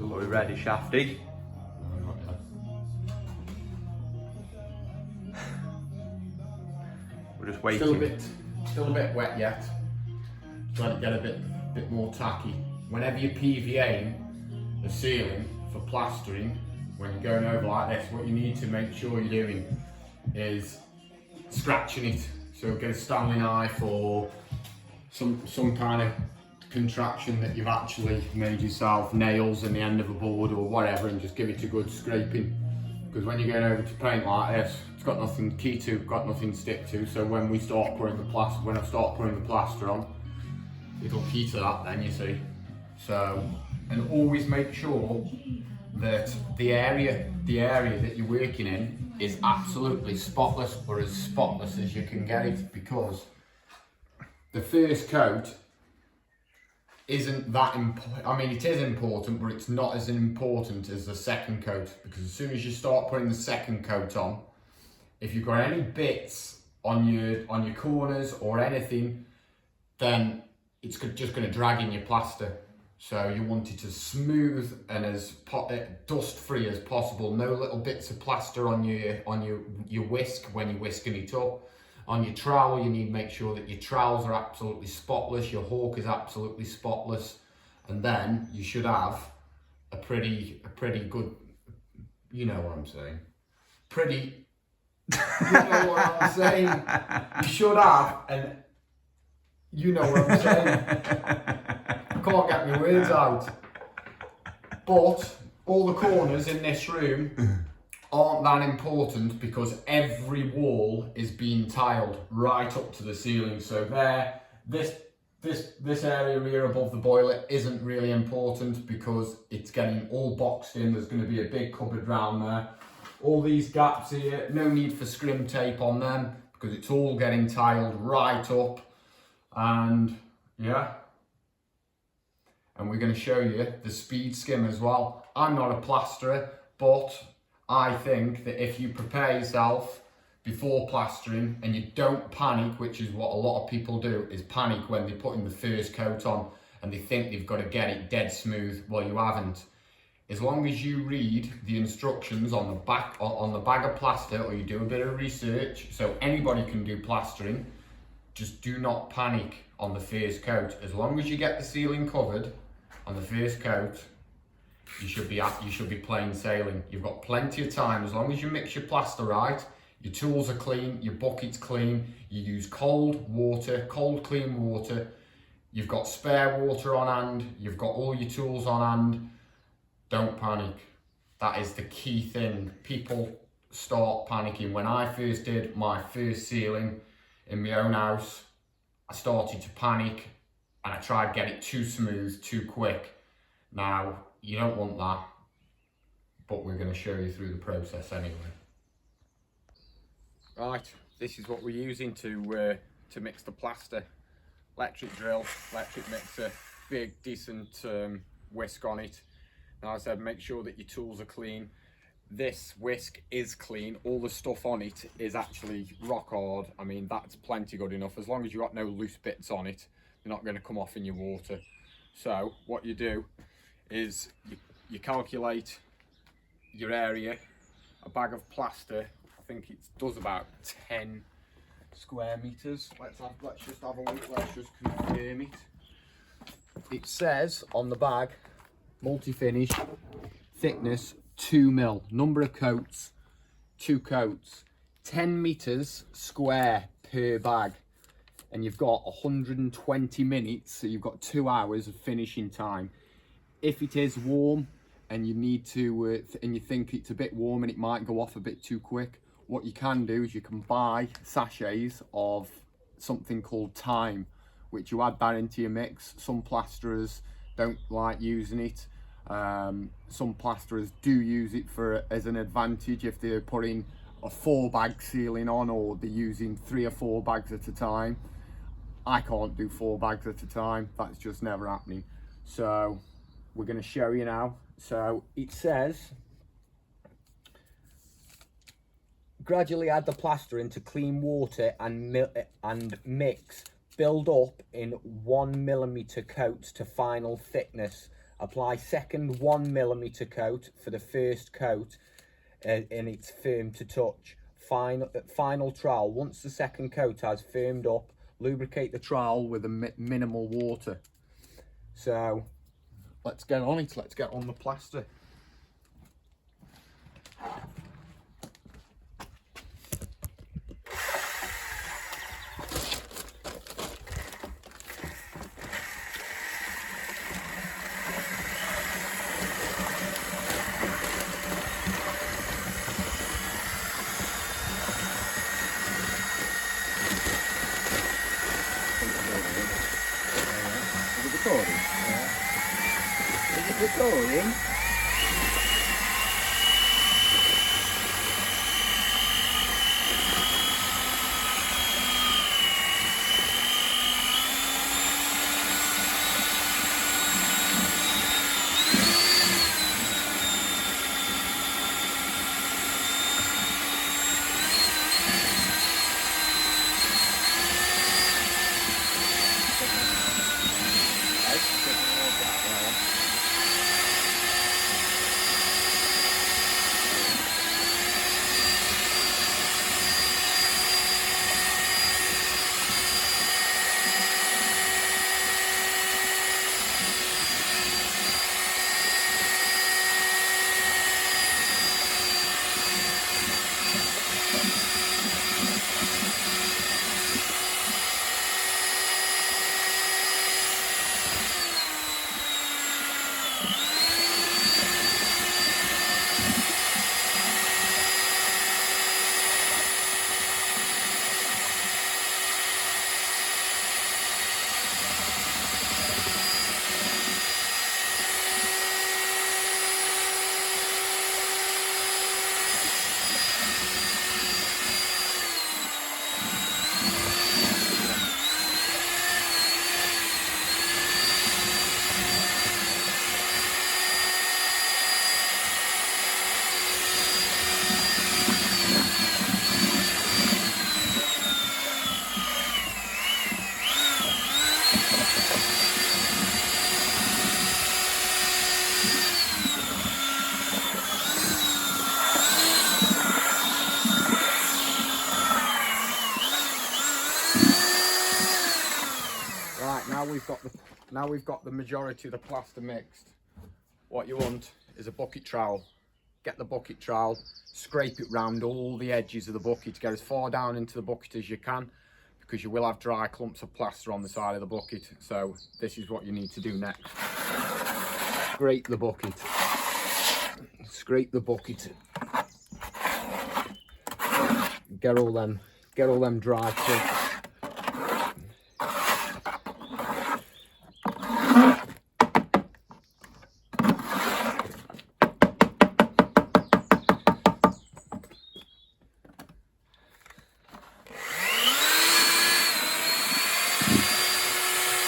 So are we ready, Shafty? We're just waiting. Still a bit wet yet. Trying to get a bit more tacky. Whenever you're PVAing the ceiling for plastering, when you're going over like this, what you need to make sure you're doing is scratching it. So get a Stanley knife or some kind of contraction that you've actually made yourself, nails in the end of a board or whatever, and just give it a good scraping. Because when you're going over to paint like this, it's got nothing key to, got nothing to stick to. So when we start putting the plaster, when I start putting the plaster on, it'll key to that then, you see. So, and always make sure that the area that you're working in is absolutely spotless, or as spotless as you can get it, because the first coat isn't that important. I mean, it is important, but it's not as important as the second coat, because as soon as you start putting the second coat on, if you've got any bits on your corners or anything, then it's just going to drag in your plaster. So you want it as smooth and as dust free as possible. No little bits of plaster on your whisk when you're whisking it up. On your trowel, you need to make sure that your trowels are absolutely spotless, your hawk is absolutely spotless, and then you should have a pretty good, you know what I'm saying, you know what I'm saying, you should have, and you know what I'm saying, I can't get my words out, but all the corners in this room aren't that important, because every wall is being tiled right up to the ceiling. So there, this area here above the boiler isn't really important because it's getting all boxed in. There's going to be a big cupboard round there. All these gaps here, no need for scrim tape on them because it's all getting tiled right up. And yeah, and we're going to show you the speed skim as well. I'm not a plasterer, but I think that if you prepare yourself before plastering and you don't panic, which is what a lot of people do, is panic when they're putting the first coat on and they think they've got to get it dead smooth. Well, you haven't. As long as you read the instructions on the back on the bag of plaster, or you do a bit of research, so anybody can do plastering, just do not panic on the first coat. As long as you get the ceiling covered on the first coat, you should be plain sailing. You've got plenty of time. As long as you mix your plaster right, your tools are clean, your bucket's clean, you use cold clean water, you've got spare water on hand, you've got all your tools on hand, don't panic. That is the key thing. People start panicking. When I first did my first ceiling in my own house, I started to panic and I tried to get it too smooth, too quick. Now, you don't want that, but we're going to show you through the process anyway. Right, this is what we're using to mix the plaster. Electric drill, electric mixer, big decent whisk on it. Now, as I said, make sure that your tools are clean. This whisk is clean. All the stuff on it is actually rock hard. I mean, that's plenty good enough. As long as you've got no loose bits on it, they're not going to come off in your water. So what you do is you calculate your area. A bag of plaster, I think it does about 10 square meters. Let's just have a look. Let's just confirm it. It says on the bag, multi-finish, thickness 2 mil, number of coats 2 coats, 10 meters square per bag, and you've got 120 minutes, so you've got 2 hours of finishing time. If it is warm and you need to, and you think it's a bit warm and it might go off a bit too quick, what you can do is you can buy sachets of something called thyme, which you add that into your mix. Some plasterers don't like using it. Some plasterers do use it as an advantage if they're putting a 4-bag ceiling on, or they're using 3 or 4 bags at a time. I can't do 4 bags at a time. That's just never happening. So we're going to show you now. So it says, gradually add the plaster into clean water and mix. Build up in 1 millimeter coats to final thickness Apply second 1mm coat for the first coat, and it's firm to touch. Final trowel. Once the second coat has firmed up, lubricate the trowel with a minimal water. So let's get on it. Let's get on the plaster. Is it recording? Right, now we've got the majority of the plaster mixed. What you want is a bucket trowel. Get the bucket trowel, scrape it round all the edges of the bucket, get as far down into the bucket as you can, because you will have dry clumps of plaster on the side of the bucket. So this is what you need to do next. Scrape the bucket. Scrape the bucket. Get all them dry clumps.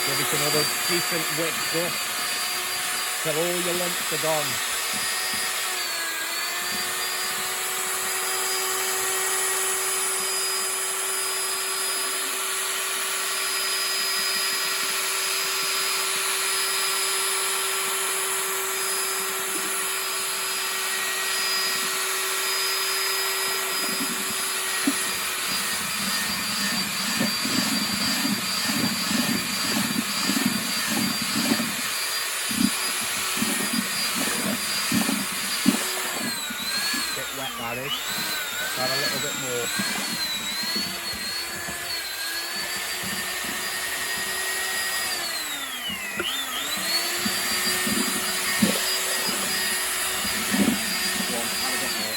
Give it another decent wet brush till all your lumps are gone. That is. Add a little bit more. Go on, add a bit more.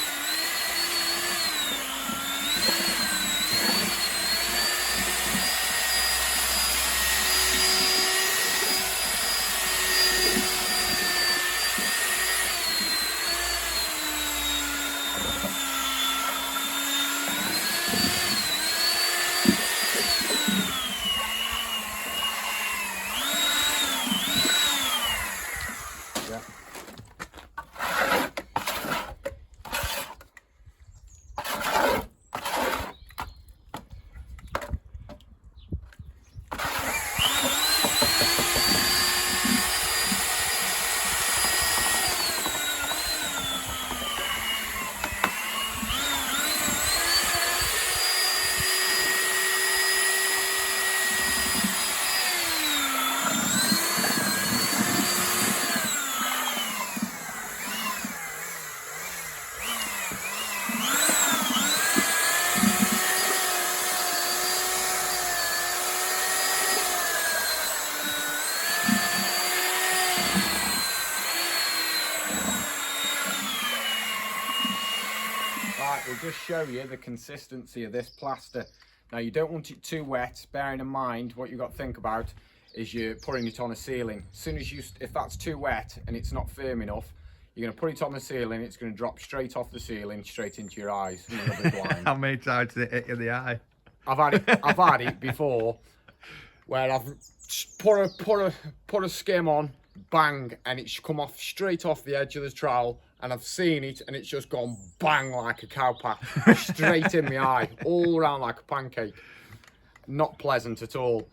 Right, we'll just show you the consistency of this plaster. Now you don't want it too wet, bearing in mind what you've got to think about is you're putting it on a ceiling. As soon as if that's too wet and it's not firm enough, you're going to put it on the ceiling, it's going to drop straight off the ceiling, straight into your eyes, and you'll be blind. How many times did it hit you in the eye? I've had it before where I've put a skim on, bang, and it's come off straight off the edge of the trowel, and I've seen it and it's just gone bang like a cowpat, straight in my eye, all around like a pancake. Not pleasant at all.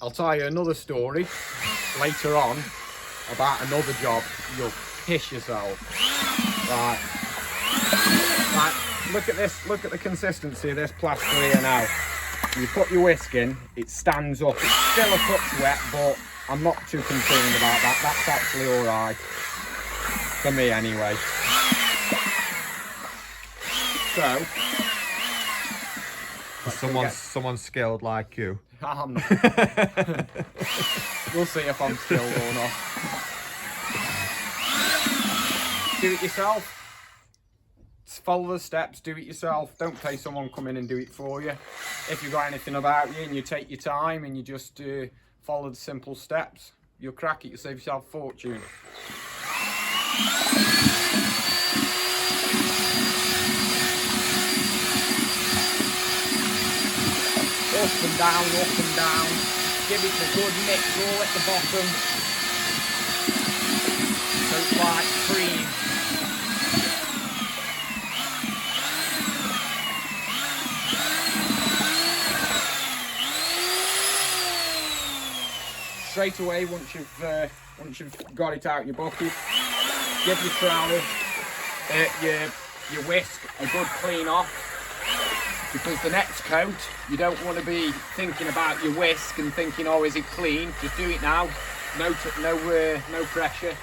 I'll tell you another story later on about another job. You'll piss yourself. Right, look at this, look at the consistency of this plaster here now. You put your whisk in, it stands up. It's still a touch wet, but I'm not too concerned about that. That's actually all right. For me anyway. So, Someone skilled like you. I'm not. We'll see if I'm skilled or not. Do it yourself. Just follow the steps, do it yourself. Don't pay someone come in and do it for you. If you've got anything about you and you take your time and you just follow the simple steps, you'll crack it, you'll save yourself a fortune. Up and down, up and down. Give it a good mix all at the bottom. So it's like cream. Straight away, once you've got it out your bucket, give your trowel, your whisk a good clean off. Because the next coat, you don't want to be thinking about your whisk and thinking, oh, is it clean? Just do it now. No pressure.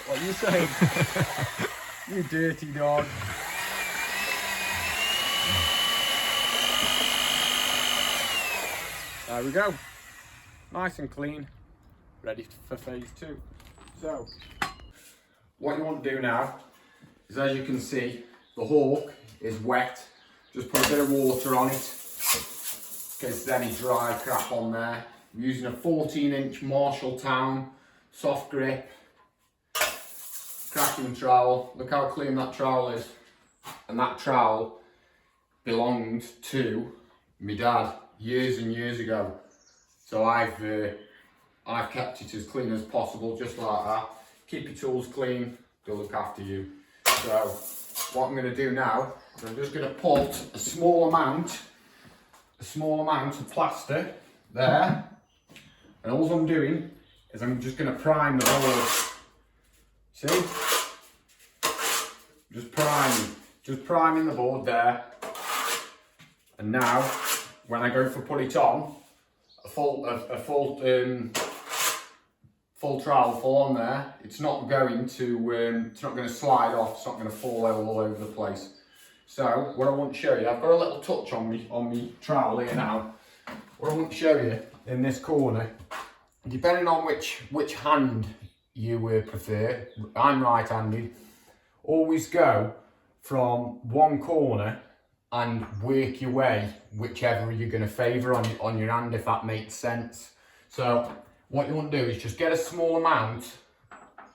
What are you saying? You dirty dog. There we go. Nice and clean. Ready for phase 2. So, what you want to do now is, as you can see, the hawk is wet. Just put a bit of water on it in case there's any dry crap on there. I'm using a 14-inch Marshalltown soft grip cracking trowel. Look how clean that trowel is. And that trowel belonged to my dad years and years ago. So I've kept it as clean as possible, just like that. Keep your tools clean, they'll look after you. So what I'm going to do now is I'm just going to put a small amount of plaster there, and all I'm doing is I'm just going to prime the board. See? Just priming the board there. And now, when I go for put it on, a full trowel full on there, it's not going to slide off, it's not going to fall all over the place. So what I want to show you, I've got a little touch on me trowel here now. What I want to show you in this corner, depending on which hand you prefer, I'm right-handed, always go from one corner and work your way whichever you're going to favour on your hand, if that makes sense. So what you want to do is just get a small amount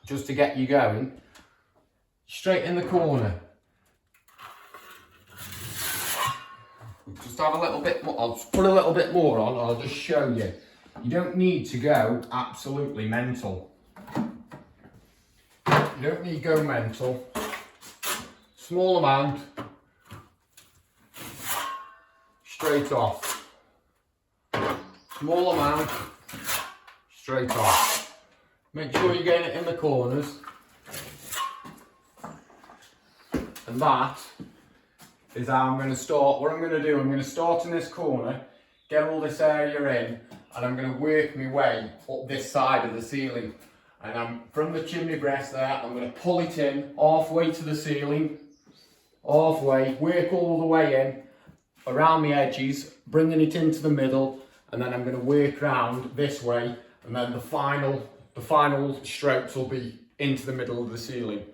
just to get you going, straight in the corner. Just have a little bit more, I'll just put a little bit more on, I'll just show you. You don't need to go absolutely mental. You don't need to go mental. Small amount. Straight off. Small amount. Straight off. Make sure you're getting it in the corners. And that is how I'm going to start. What I'm going to do, I'm going to start in this corner, get all this area in, and I'm going to work my way up this side of the ceiling. And I'm from the chimney breast there, I'm going to pull it in halfway to the ceiling, halfway, work all the way in, around the edges, bringing it into the middle, and then I'm going to work round this way, and then the final the final strokes will be into the middle of the ceiling.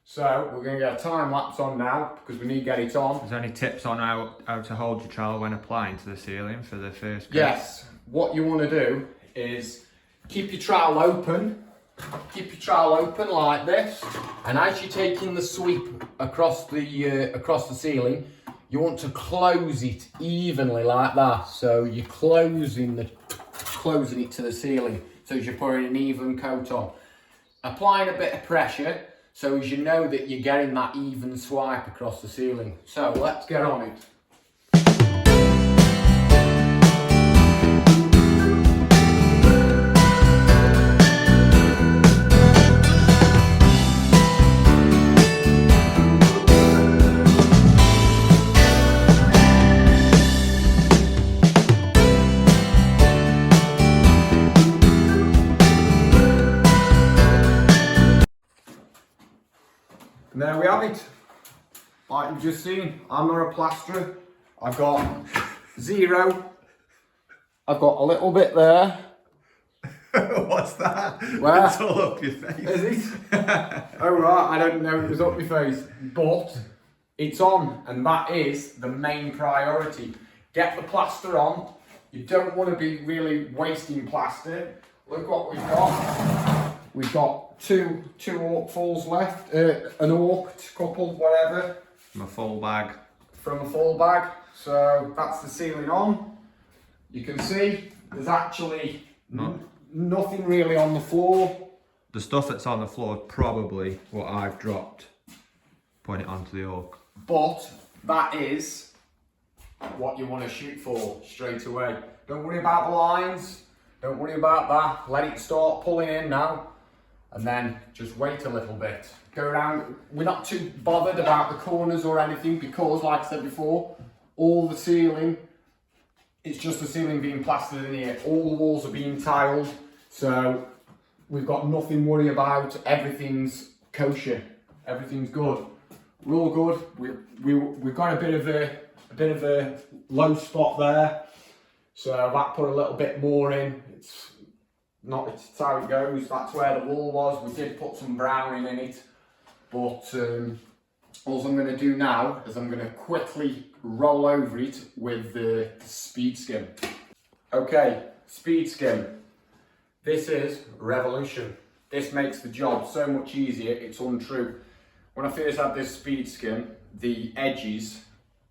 So we're going to get a time lapse on now because we need to get it on. Is there any tips on how to hold your trowel when applying to the ceiling for the first go? Yes, what you want to do is keep your trowel open. Keep your trowel open like this, and as you're taking the sweep across the ceiling, you want to close it evenly like that. So you're closing it to the ceiling, so as you're putting an even coat on. Applying a bit of pressure, so as you know that you're getting that even swipe across the ceiling. So let's get on it. And there we have it. Like you've just seen, I'm not a plasterer. I've got 0. I've got a little bit there. What's that? Where? It's all up your face. Is it? Oh right, I don't know it was up my face. But it's on, and that is the main priority. Get the plaster on. You don't want to be really wasting plaster. Look what we've got. We've got two orkfuls left, an ork couple, whatever. From a full bag. From a full bag. So that's the ceiling on. You can see there's actually nothing really on the floor. The stuff that's on the floor is probably what I've dropped putting it onto the ork. But that is what you want to shoot for straight away. Don't worry about the lines. Don't worry about that. Let it start pulling in now. And then just wait a little bit. Go around. We're not too bothered about the corners or anything because, like I said before, all the ceiling, it's just the ceiling being plastered in here. All the walls are being tiled. So we've got nothing to worry about. Everything's kosher. Everything's good. We're all good. We've got a bit of a low spot there. So that put a little bit more in. It's how it goes. That's where the wall was. We did put some browning in it, but all I'm going to do now is I'm going to quickly roll over it with the speed skim. Okay, speed skim. This is revolution. This makes the job so much easier. It's untrue. When I first had this speed skim, the edges,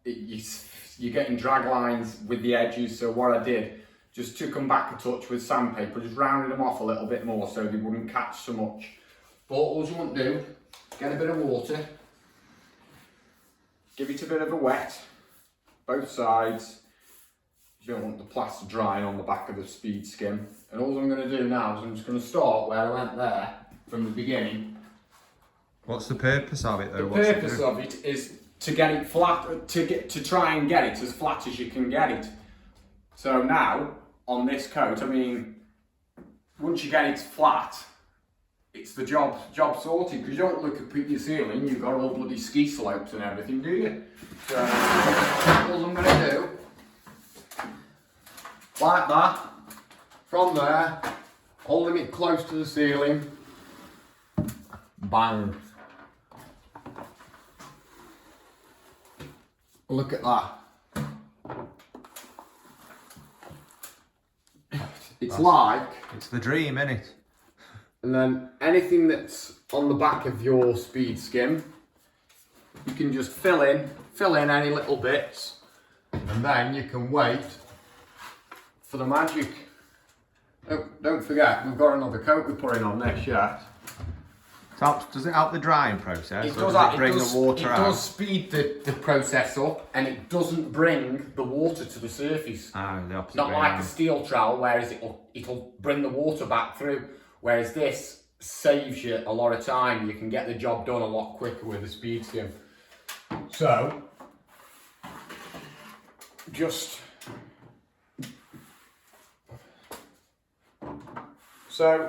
you're getting drag lines with the edges. So what I did, just took them back a touch with sandpaper, just rounded them off a little bit more so they wouldn't catch so much. But all you want to do, get a bit of water, give it a bit of a wet, both sides. You don't want the plaster drying on the back of the speed skim. And all I'm going to do now is I'm just going to start where I went there from the beginning. What's the purpose of it though? The purpose of it is to get it flat, to try and get it as flat as you can get it. So now, on this coat, I mean, once you get it flat, it's the job sorted, because you don't look at your ceiling, you've got all bloody ski slopes and everything, do you? So, all I'm going to do, like that, from there, holding it close to the ceiling, bang. Look at that. It's the dream, isn't it? And then anything that's on the back of your speed skim, you can just fill in any little bits, and then you can wait for the magic. Don't forget, we've got another coat we're putting on next yet. Does it help the drying process? It or does, does it bring the water out? It does speed the process up, and it doesn't bring the water to the surface. The opposite Not way like around. a steel trowel, whereas it'll bring the water back through. Whereas this saves you a lot of time. You can get the job done a lot quicker with a speed skim. So,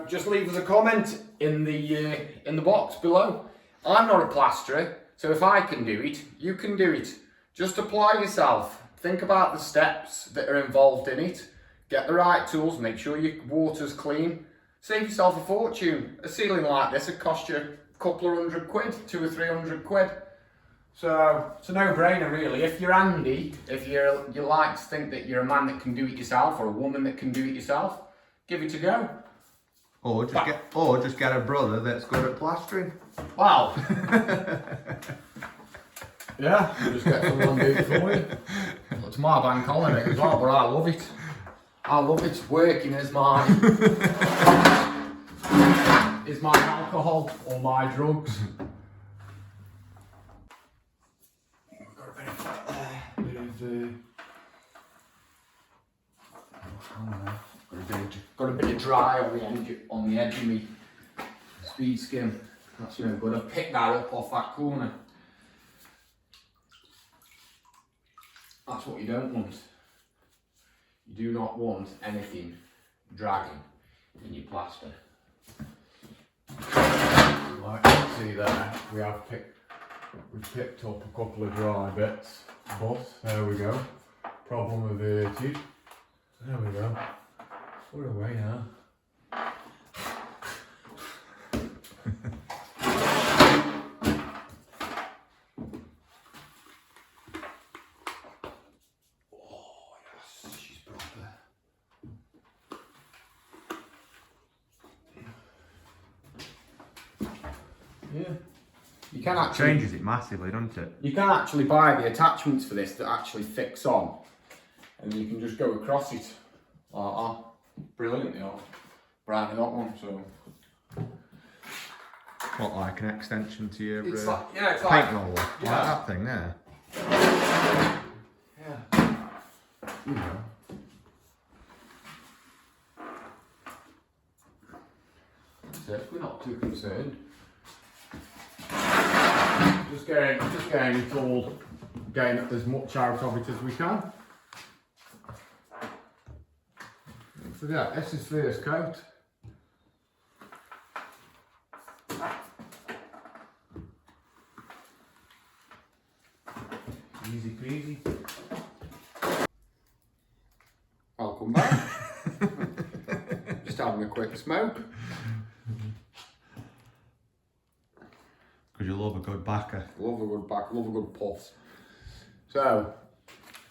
just leave us a comment in the box below. I'm not a plasterer, so if I can do it, you can do it. Just apply yourself. Think about the steps that are involved in it. Get the right tools. Make sure your water's clean. save yourself a fortune. A ceiling like this would cost you a couple of £100, 200 or 300 quid. So it's a no-brainer really. If you're handy, if you like to think that you're a man that can do it yourself or a woman that can do it yourself, give it a go. Or just get a brother that's good at plastering. Wow. Yeah, we'll just get someone to do it for you. It's my bank holiday as well, but I love it. I love it. Working is my alcohol or my drugs. Got a bit of fat there, a bit of got a bit of dry on the edge of me speed skim. That's no good. I've picked that up off that corner. That's what you don't want. You do not want anything dragging in your plaster. Like you can see there, we've picked up a couple of dry bits, but there we go. Problem averted. There we go. Put it away now. Yeah. You can actually Changes it massively, doesn't it? You can actually buy the attachments for this that actually fix on, and you can just go across it like that. Brilliant, they are. Brand new one, so. What, like an extension to your It's paint like roller? yeah. Like that thing there? Yeah. You know. That's it. We're not too concerned. Just getting it all, getting as much out of it as we can. Don't forget, this is first coat. Easy peasy. Welcome back. Just having a quick smoke. Because you love a good backer. Love a good back, love a good puff. So,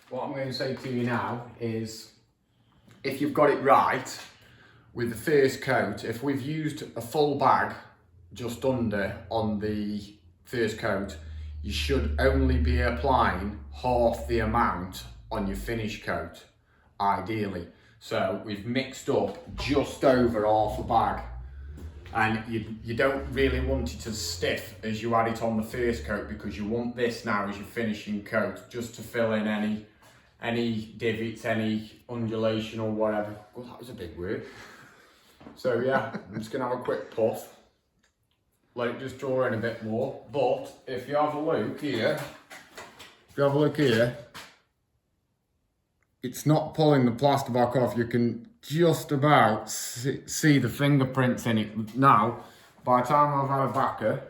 what I'm going to say to you now is, if you've got it right with the first coat, if we've used a full bag just under on the first coat, you should only be applying half the amount on your finish coat, ideally. So we've mixed up just over half a bag, and you don't really want it as stiff as you had it on the first coat, because you want this now as your finishing coat, just to fill in any divots, any undulation or whatever. God, that was a big word. So yeah, I'm just gonna have a quick puff. Let it just draw in a bit more. But if you have a look here, it's not pulling the plaster back off. You can just about see the fingerprints in it. Now, by the time I've had a backer,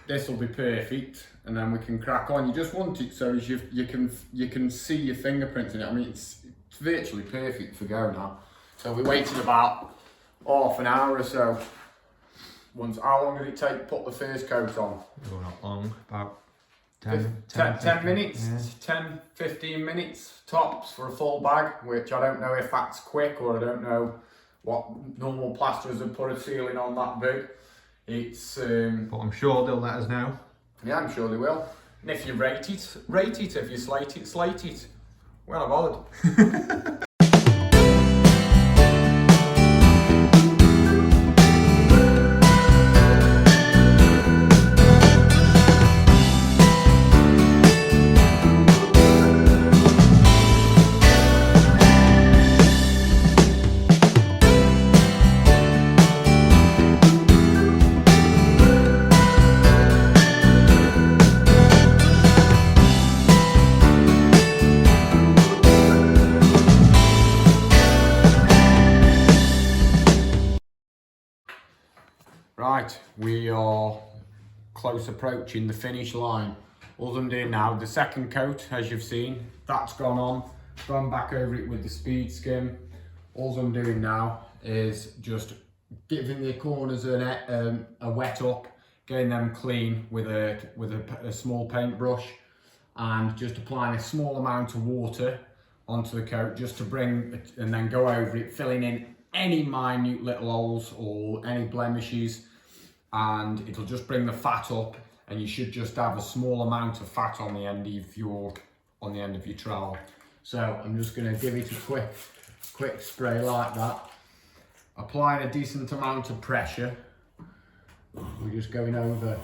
this will be perfect, and then we can crack on. You just want it so as you can see your fingerprints in it. I mean, it's virtually perfect for go now. So we waited about half an hour or so. How long did it take to put the first coat on? Oh, not long, about 10 minutes, yeah. 10-15 minutes tops for a full bag, which I don't know if that's quick, or I don't know what normal plasterers would put a ceiling on that big. It's But I'm sure they'll let us know. yeah, I'm sure they will. And if you rate it. If you slate it. Well, bothered. Right, we are close approaching the finish line. All I'm doing now, the second coat, as you've seen, that's gone on. Gone back over it with the speed skim. All I'm doing now is just giving the corners a wet up, getting them clean with a small paintbrush, and just applying a small amount of water onto the coat just to bring it, and then go over it, filling in any minute little holes or any blemishes, and it'll just bring the fat up, and you should just have a small amount of fat on the end of your trowel. So I'm just going to give it a quick spray like that, applying a decent amount of pressure. We're just going over,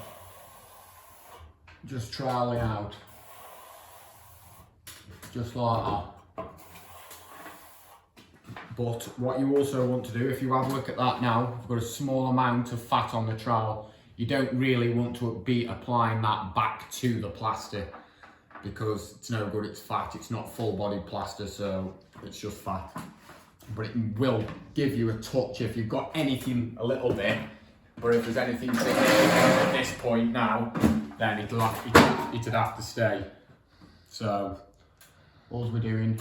just troweling out, just like that. But what you also want to do, if you have a look at that now, you've got a small amount of fat on the trowel. You don't really want to be applying that back to the plaster, because it's no good, it's fat, it's not full body plaster, so it's just fat. But it will give you a touch if you've got anything a little bit, but if there's anything at this point now, then it'd have to stay. So all we're doing,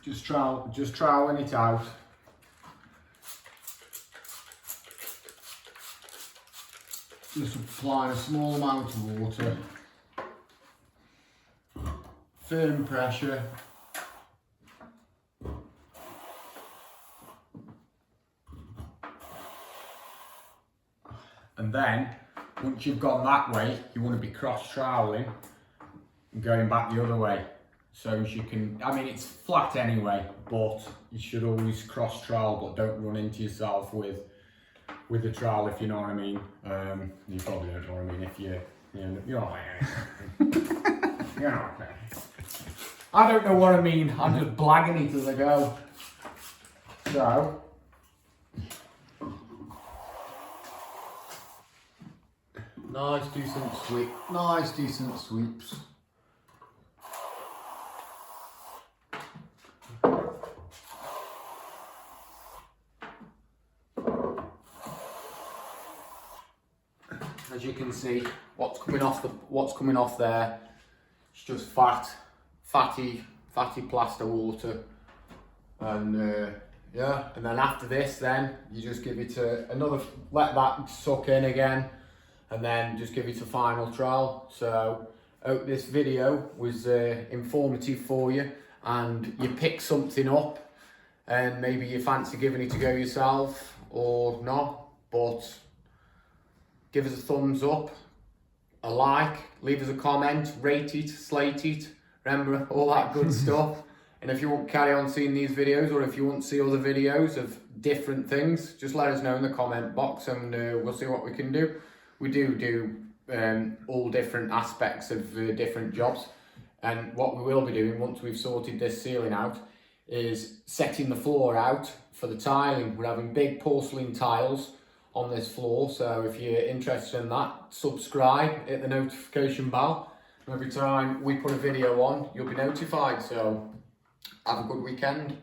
just troweling it out. Just applying a small amount of water, firm pressure, and then once you've gone that way, you want to be cross troweling and going back the other way. So you can, I mean, it's flat anyway, but you should always cross trowel, but don't run into yourself with the trowel, if you know what I mean. You probably don't know what I mean if you know what I mean. You know what I mean. I don't know what I mean, I'm just blagging it as I go. So, nice decent sweeps. As you can see, what's coming off there, it's just fatty plaster water, and yeah. And then after this, then you just give it another, let that suck in again, and then just give it a final trowel. So hope this video was informative for you, and you pick something up, and maybe you fancy giving it a go yourself or not, but give us a thumbs up, a like, leave us a comment, rate it, slate it, remember all that good stuff. And if you want to carry on seeing these videos, or if you want to see other videos of different things, just let us know in the comment box, and we'll see what we can do. We do all different aspects of different jobs, and what we will be doing once we've sorted this ceiling out is setting the floor out for the tiling. We're having big porcelain tiles on this floor, so if you're interested in that, subscribe, hit the notification bell. Every time we put a video on, you'll be notified. So have a good weekend.